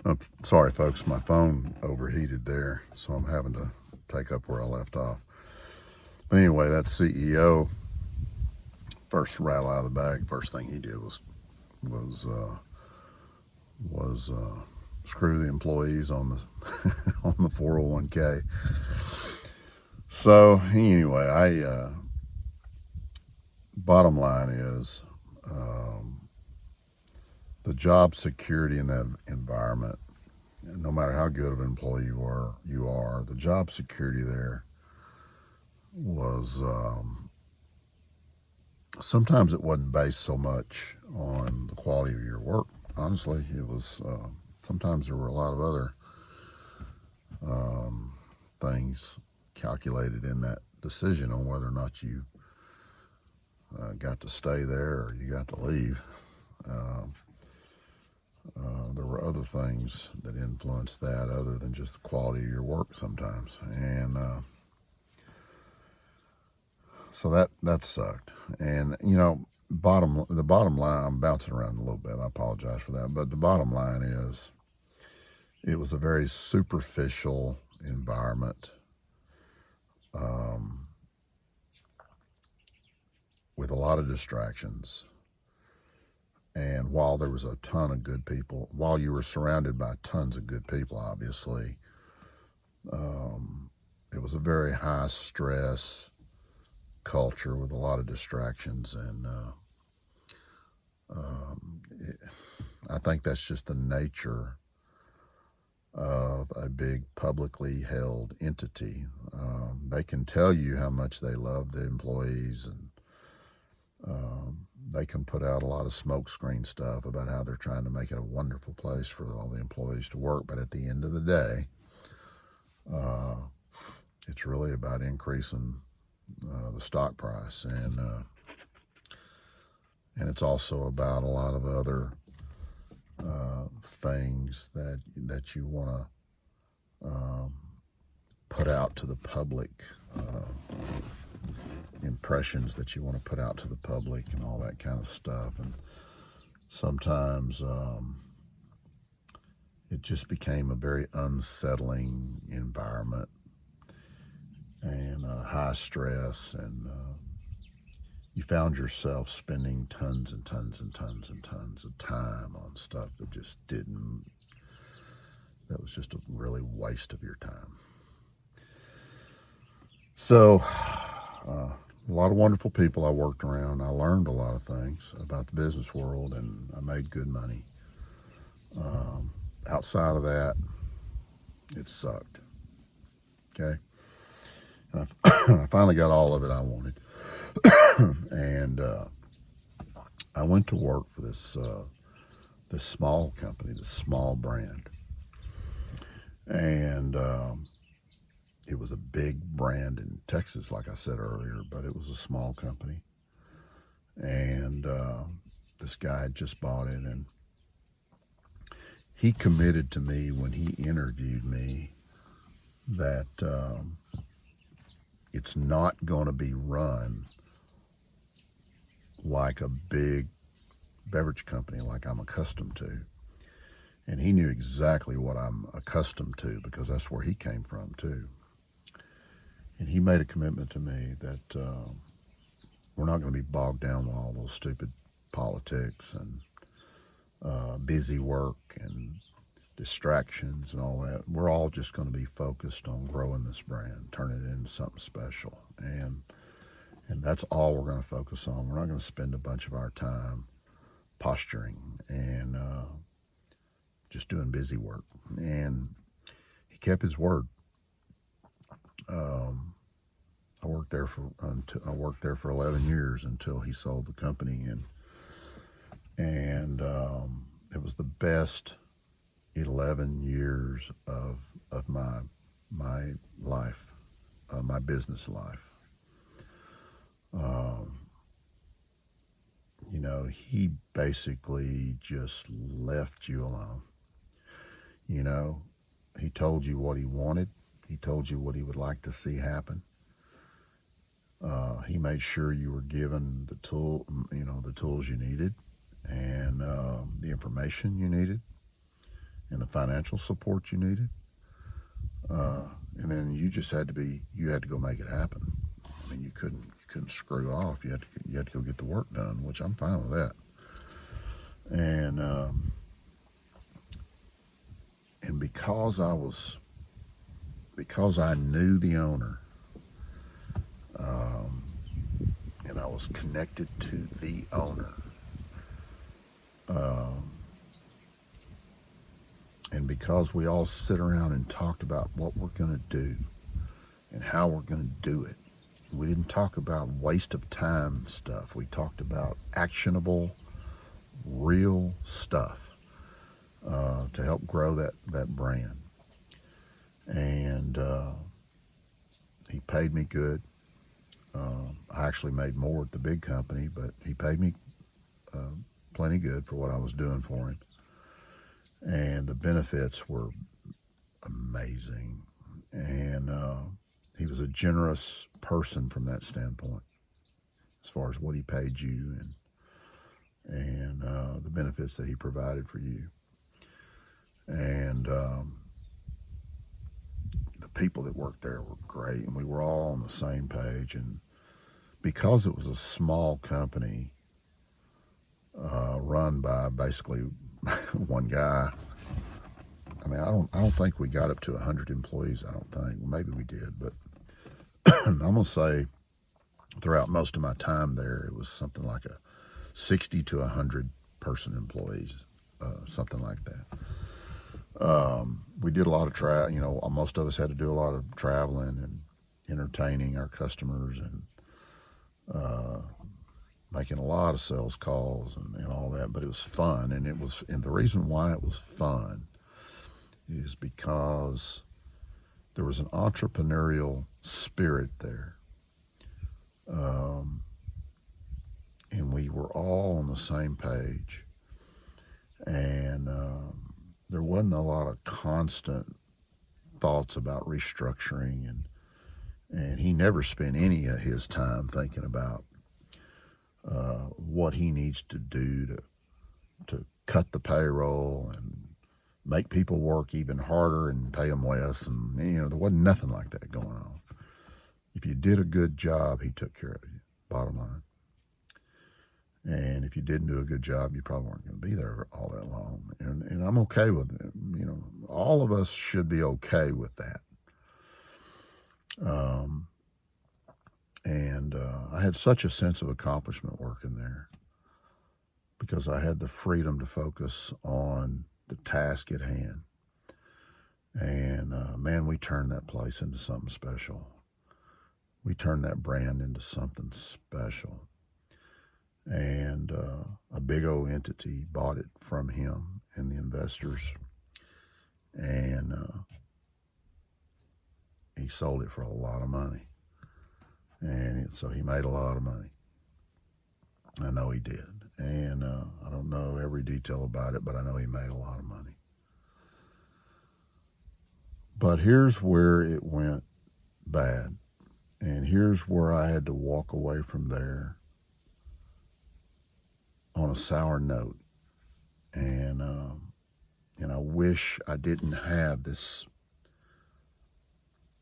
I'm sorry, folks. My phone overheated there, so I'm having to take up where I left off. But anyway, that CEO first rattle out of the bag. First thing he did was uh, was screw the employees on the on the 401k. So anyway, I bottom line is the job security in that environment. No matter how good of an employee you are, the job security there was sometimes it wasn't based so much on the quality of your work. Honestly, it was sometimes there were a lot of other things calculated in that decision on whether or not you got to stay there or you got to leave. There were other things that influenced that other than just the quality of your work sometimes, and so that sucked. And the bottom line, I'm bouncing around a little bit. I apologize for that, but the bottom line is it was a very superficial environment with a lot of distractions. And while there was a ton of good people, while you were surrounded by tons of good people, obviously, it was a very high stress culture with a lot of distractions. And I think that's just the nature of a big publicly held entity. They can tell you how much they love the employees, and they can put out a lot of smokescreen stuff about how they're trying to make it a wonderful place for all the employees to work. But at the end of the day, it's really about increasing the stock price, and it's also about a lot of other things that you want to put out to the public, impressions that you want to put out to the public, and all that kind of stuff. And sometimes it just became a very unsettling environment and high stress, and you found yourself spending tons and tons and tons and tons of time on stuff that was just a really waste of your time. So, a lot of wonderful people I worked around. I learned a lot of things about the business world, and I made good money. Outside of that, it sucked. Okay, and I finally got all of it I wanted, and I went to work for this small company, this small brand, and it was a big brand in Texas, like I said earlier, but it was a small company, and this guy had just bought it, and he committed to me when he interviewed me that it's not going to be run like a big beverage company like I'm accustomed to. And he knew exactly what I'm accustomed to because that's where he came from too. And he made a commitment to me that we're not going to be bogged down with all those stupid politics and busy work and distractions and all that. We're all just going to be focused on growing this brand, turning it into something special. And that's all we're going to focus on. We're not going to spend a bunch of our time posturing and just doing busy work. And he kept his word. I worked there for 11 years until he sold the company, and it was the best 11 years of my life, my business life. He basically just left you alone. You know, he told you what he wanted. He told you what he would like to see happen. He made sure you were given the tools you needed, and the information you needed, and the financial support you needed. And then you had to go make it happen. I mean, you couldn't screw off. You had to go get the work done, which I'm fine with that. And because I knew the owner, and I was connected to the owner, and because we all sit around and talked about what we're going to do and how we're going to do it. We didn't talk about waste of time stuff. We talked about actionable, real stuff to help grow that brand. And he paid me good. I actually made more at the big company, but he paid me plenty good for what I was doing for him. And the benefits were amazing. And he was a generous person from that standpoint, as far as what he paid you and the benefits that he provided for you. And the people that worked there were great, and we were all on the same page. And because it was a small company run by basically one guy, I mean, I don't think we got up to 100 employees. I don't think. Maybe we did, but I'm gonna say throughout most of my time there, it was something like a 60 to 100 person employees, something like that. We did a lot of travel. You know, most of us had to do a lot of traveling and entertaining our customers and making a lot of sales calls and all that. But it was fun, and the reason why it was fun is because there was an entrepreneurial spirit there. And we were all on the same page. And there wasn't a lot of constant thoughts about restructuring. And he never spent any of his time thinking about what he needs to do to cut the payroll and make people work even harder and pay them less. And, you know, there wasn't nothing like that going on. If you did a good job, he took care of you, bottom line. And if you didn't do a good job, you probably weren't going to be there all that long. And I'm okay with it. You know, all of us should be okay with that. And I had such a sense of accomplishment working there because I had the freedom to focus on the task at hand. And man, we turned that place into something special. We turned that brand into something special. And a big old entity bought it from him and the investors. And he sold it for a lot of money. And so he made a lot of money. I know he did. And I don't know every detail about it, but I know he made a lot of money. But here's where it went bad. And here's where I had to walk away from there on a sour note. And I wish I didn't have this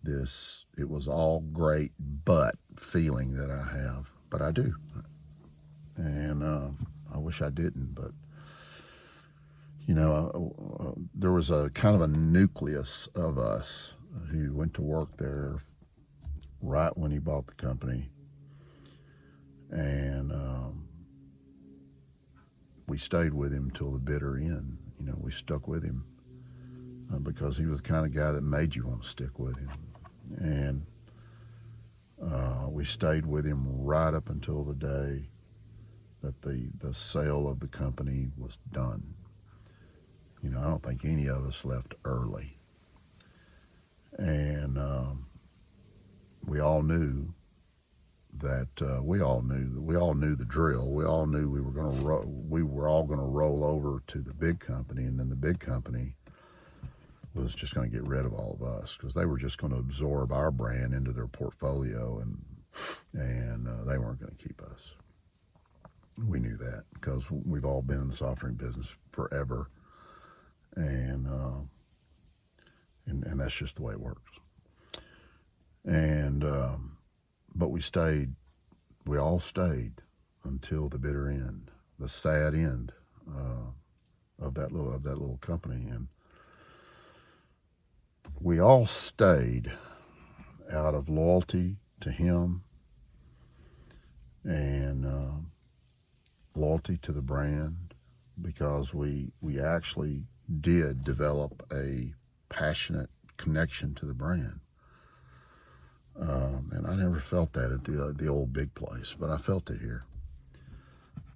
it was all great but feeling that I have, but I do. And I wish I didn't, but you know, there was a kind of a nucleus of us who went to work there right when he bought the company. And we stayed with him till the bitter end. You know, we stuck with him because he was the kind of guy that made you want to stick with him. And we stayed with him right up until the day that the sale of the company was done. You know, I don't think any of us left early. And we all knew that we all knew the drill. We all knew we were all going to roll over to the big company, and then the big company was just going to get rid of all of us because they were just going to absorb our brand into their portfolio, and they weren't going to keep us. We knew that because we've all been in the soft drink business forever, and that's just the way it works. And but we all stayed until the bitter end, the sad end of that little company. And we all stayed out of loyalty to him and loyalty to the brand, because we actually did develop a passionate connection to the brand. And I never felt that at the old big place, but I felt it here.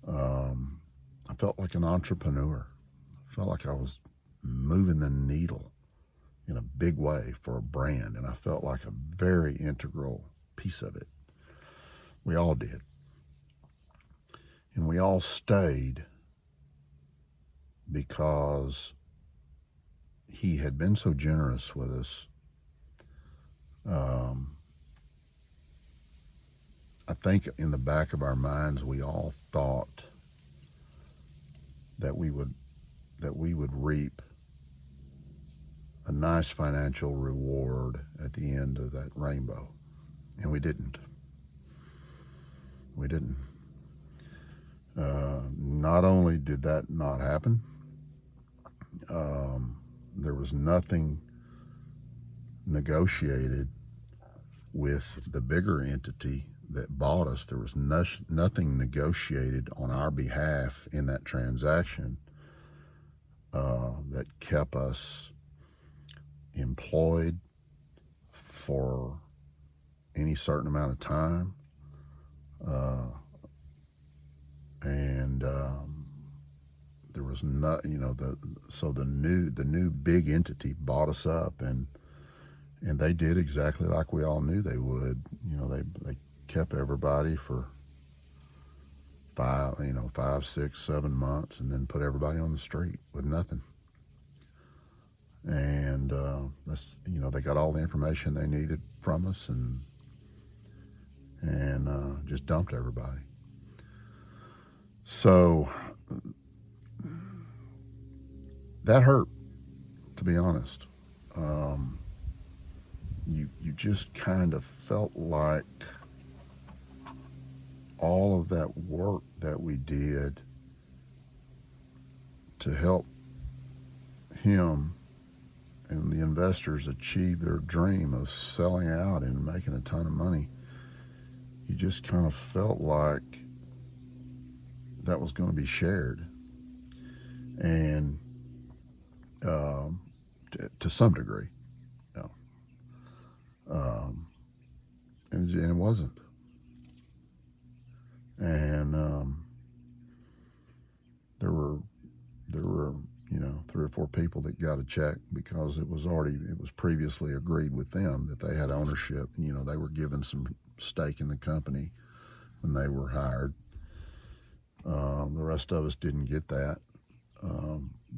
I felt like an entrepreneur. I felt like I was moving the needle in a big way for a brand, and I felt like a very integral piece of it. We all did. And we all stayed because he had been so generous with us. I think in the back of our minds, we all thought that we would reap a nice financial reward at the end of that rainbow, and we didn't. We didn't. Not only did that not happen, there was nothing negotiated with the bigger entity that bought us. There was nothing negotiated on our behalf in that transaction that kept us employed for any certain amount of time. And there was not, so the new big entity bought us up, and they did exactly like we all knew they would. They kept everybody for 5, 6, 7 months, and then put everybody on the street with nothing. And they got all the information they needed from us, and just dumped everybody. So that hurt, to be honest. You just kind of felt like all of that work that we did to help him and the investors achieve their dream of selling out and making a ton of money, you just kind of felt like that was going to be shared. And to some degree, and it wasn't. And there were 3 or 4 people that got a check because it was previously agreed with them that they had ownership. They were given some stake in the company when they were hired. The rest of us didn't get that.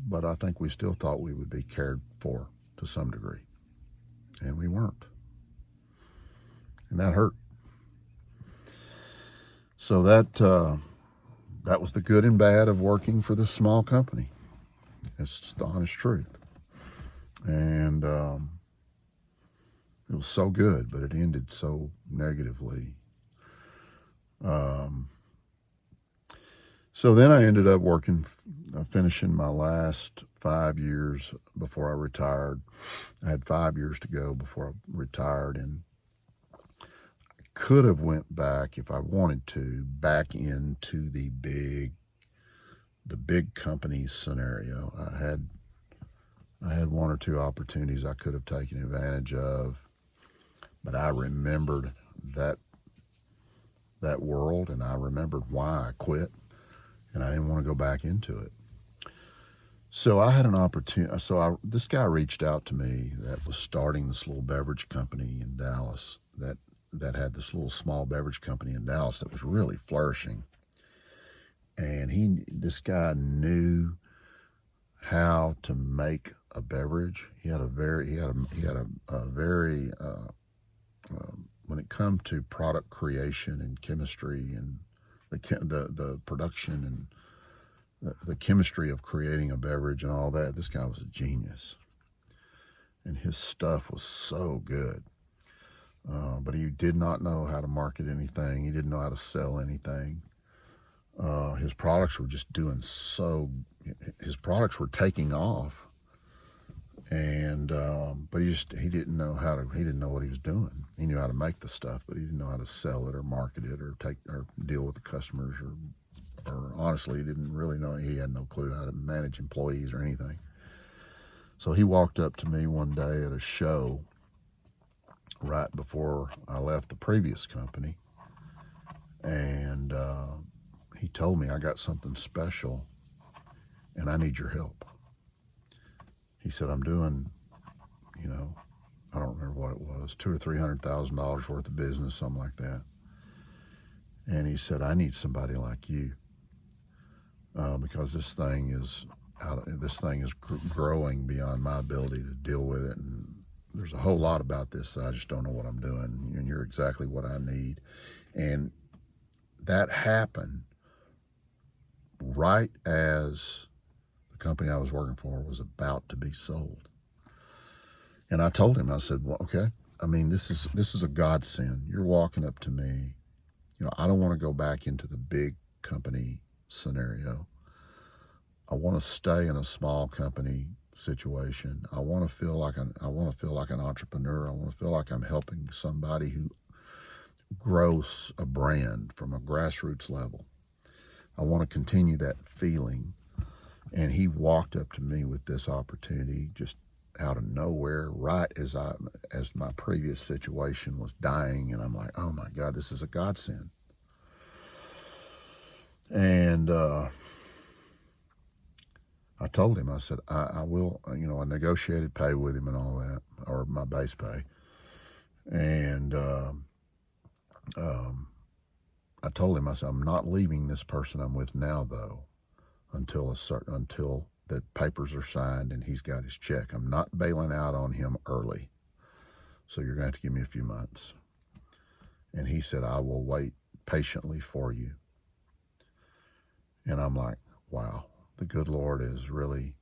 But I think we still thought we would be cared for to some degree. And we weren't. And that hurt. So that was the good and bad of working for this small company. It's just the honest truth. And it was so good, but it ended so negatively. So then I ended up finishing my last 5 years before I retired. I had 5 years to go before I retired, and I could have went back if I wanted to, back into the big company scenario. I had 1 or 2 opportunities I could have taken advantage of, but I remembered that world, and I remembered why I quit, and I didn't want to go back into it. So I had an opportunity. This guy reached out to me that was starting this little beverage company in Dallas, that had this little small beverage company in Dallas that was really flourishing. And this guy knew how to make a beverage. He had a very when it comes to product creation and chemistry and the production and the chemistry of creating a beverage and all that, this guy was a genius. and his stuff was so good. But he did not know how to market anything. He didn't know how to sell anything. His products were just doing so. His products were taking off, and but he didn't know how to. He didn't know what he was doing. He knew how to make the stuff, but he didn't know how to sell it or market it or deal with the customers or honestly, he didn't really know. He had no clue how to manage employees or anything. So he walked up to me one day at a show right before I left the previous company, and he told me, I got something special and I need your help. He said, I'm doing, I don't remember what it was, $200,000 or $300,000 worth of business, something like that. And he said, I need somebody like you because this thing is growing beyond my ability to deal with it, and there's a whole lot about this that I just don't know what I'm doing, and you're exactly what I need. And that happened right as the company I was working for was about to be sold. And I told him, I said, well, okay, I mean, this is a godsend. You're walking up to me. I don't want to go back into the big company scenario. I want to stay in a small company situation. I want to feel like an entrepreneur. I want to feel like I'm helping somebody who grows a brand from a grassroots level. I want to continue that feeling. And he walked up to me with this opportunity just out of nowhere, right as my previous situation was dying, and I'm like, oh my God, this is a godsend. And I told him, I said, I will, I negotiated pay with him and all that, or my base pay. And I told him, I said, I'm not leaving this person I'm with now, though, until the papers are signed and he's got his check. I'm not bailing out on him early. So you're going to have to give me a few months. And he said, I will wait patiently for you. And I'm like, wow, the good Lord has really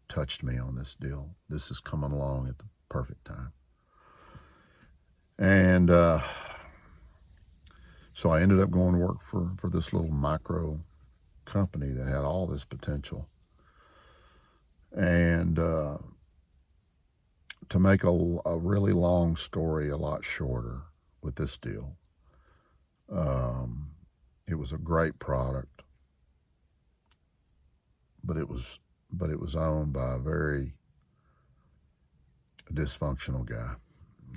touched me on this deal. This is coming along at the perfect time. And so I ended up going to work for this little micro company that had all this potential. And to make a really long story a lot shorter with this deal, it was a great product, but it was owned by a very dysfunctional guy.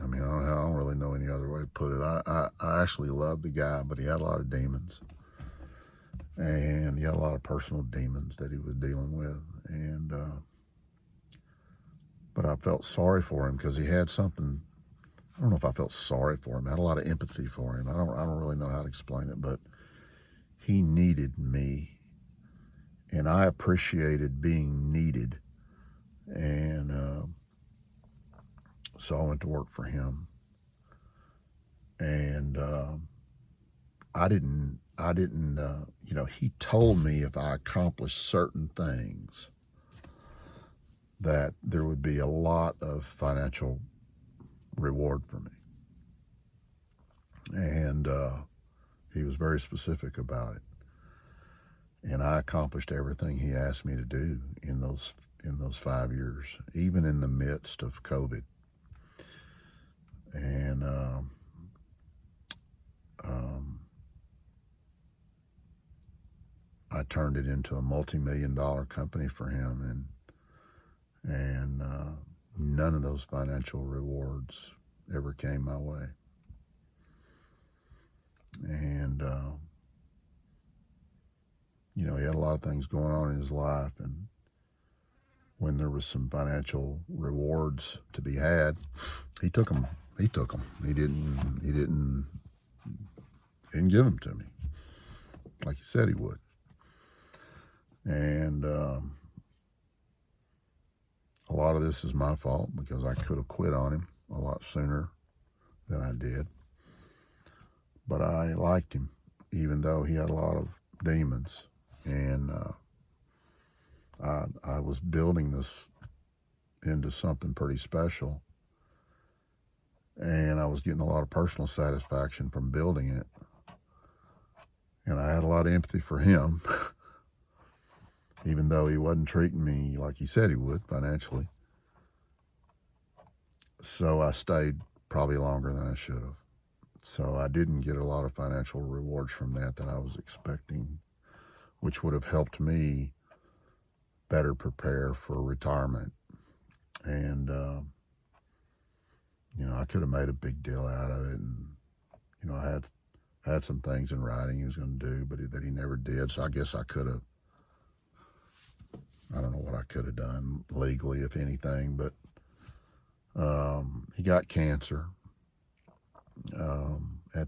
I mean, I don't really know any other way to put it. I actually loved the guy, but he had a lot of demons, and he had a lot of personal demons that he was dealing with, and but I felt sorry for him because he had something. I don't know if I felt sorry for him. I had a lot of empathy for him. I don't really know how to explain it, but he needed me, and I appreciated being needed, and so I went to work for him, and I didn't. He told me if I accomplished certain things, that there would be a lot of financial reward for me, and he was very specific about it. And I accomplished everything he asked me to do in those 5 years, even in the midst of COVID. And I turned it into a multi-million-dollar company for him, and none of those financial rewards ever came my way. And he had a lot of things going on in his life, and when there was some financial rewards to be had, he took them. He didn't give them to me like he said he would. And a lot of this is my fault because I could have quit on him a lot sooner than I did. But I liked him, even though he had a lot of demons. And I was building this into something pretty special. And I was getting a lot of personal satisfaction from building it. And I had a lot of empathy for him, even though he wasn't treating me like he said he would financially. So I stayed probably longer than I should have. So I didn't get a lot of financial rewards from that I was expecting, which would have helped me better prepare for retirement. And, I could have made a big deal out of it. And, I had some things in writing he was going to do, but that he never did. So I guess I could have, I don't know what I could have done legally, if anything, but he got cancer at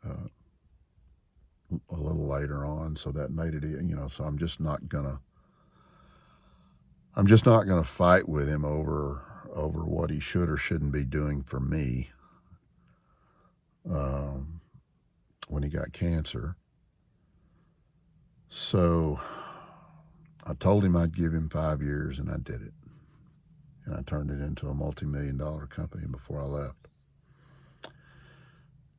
a little later on, so that made it, so I'm just not gonna fight with him over what he should or shouldn't be doing for me when he got cancer. So I told him I'd give him 5 years, and I did it. And I turned it into a multi-million-dollar company before I left.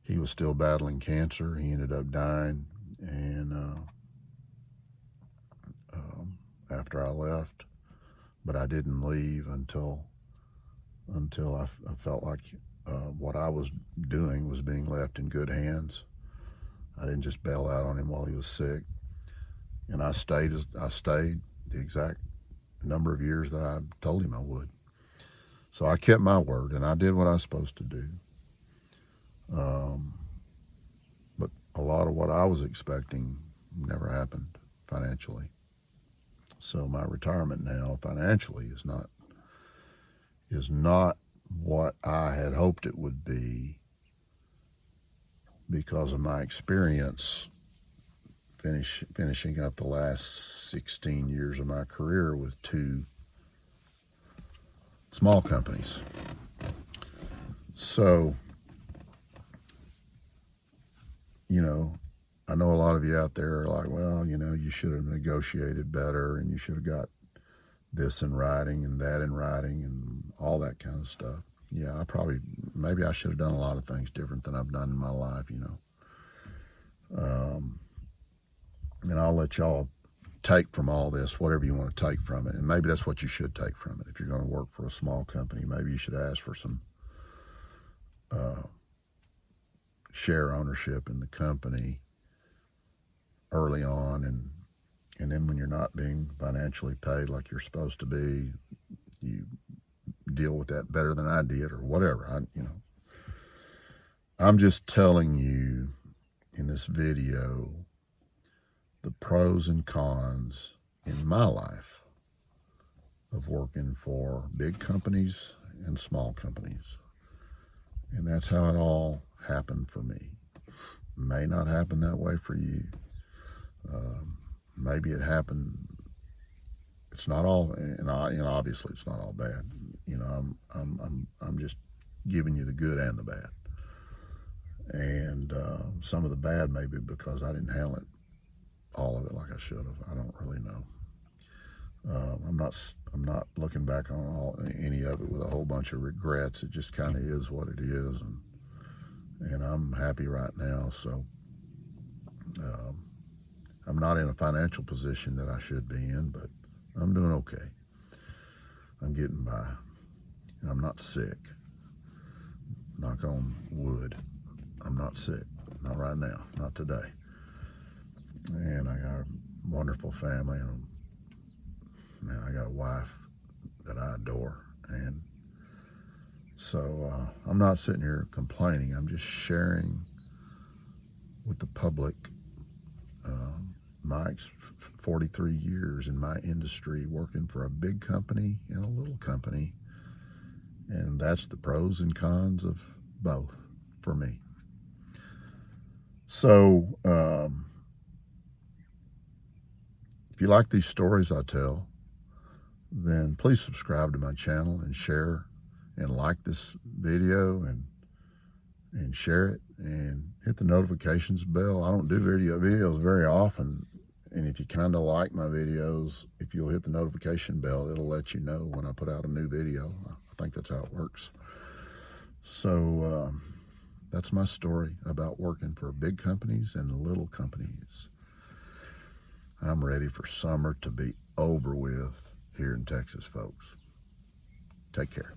He was still battling cancer. He ended up dying, and after I left, but I didn't leave until I felt like what I was doing was being left in good hands. I didn't just bail out on him while he was sick, and I stayed the exact number of years that I told him I would. So I kept my word, and I did what I was supposed to do. But a lot of what I was expecting never happened financially. So my retirement now financially is not what I had hoped it would be, because of my experience finishing up the last 16 years of my career with 2 small companies. So, I know a lot of you out there are like, well, you should have negotiated better, and you should have got this in writing and that in writing and all that kind of stuff. Yeah, maybe I should have done a lot of things different than I've done in my life, and I'll let y'all take from all this whatever you want to take from it. And maybe that's what you should take from it. If you're going to work for a small company, maybe you should ask for some share ownership in the company early on, and then when you're not being financially paid like you're supposed to be, you deal with that better than I did, or whatever. I'm just telling you in this video the pros and cons in my life of working for big companies and small companies. And that's how it all happened for me. May not happen that way for you. Maybe it happened. It's not all, and obviously it's not all bad. I'm just giving you the good and the bad. And some of the bad may be because I didn't handle it, all of it, like I should have. I don't really know. I'm not looking back on any of it with a whole bunch of regrets. It just kind of is what it is, and I'm happy right now. So I'm not in a financial position that I should be in, but I'm doing okay. I'm getting by, and I'm not sick. Knock on wood. I'm not sick. Not right now. Not today. And I got a wonderful family, and I got a wife that I adore. And so I'm not sitting here complaining. I'm just sharing with the public my 43 years in my industry, working for a big company and a little company. And that's the pros and cons of both for me. So if you like these stories I tell, then please subscribe to my channel and share and like this video and share it and hit the notifications bell. I don't do videos very often, And if you kind of like my videos, if you'll hit the notification bell, it'll let you know when I put out a new video. I think that's how it works. So that's my story about working for big companies and little companies. I'm ready for summer to be over with here in Texas, folks. Take care.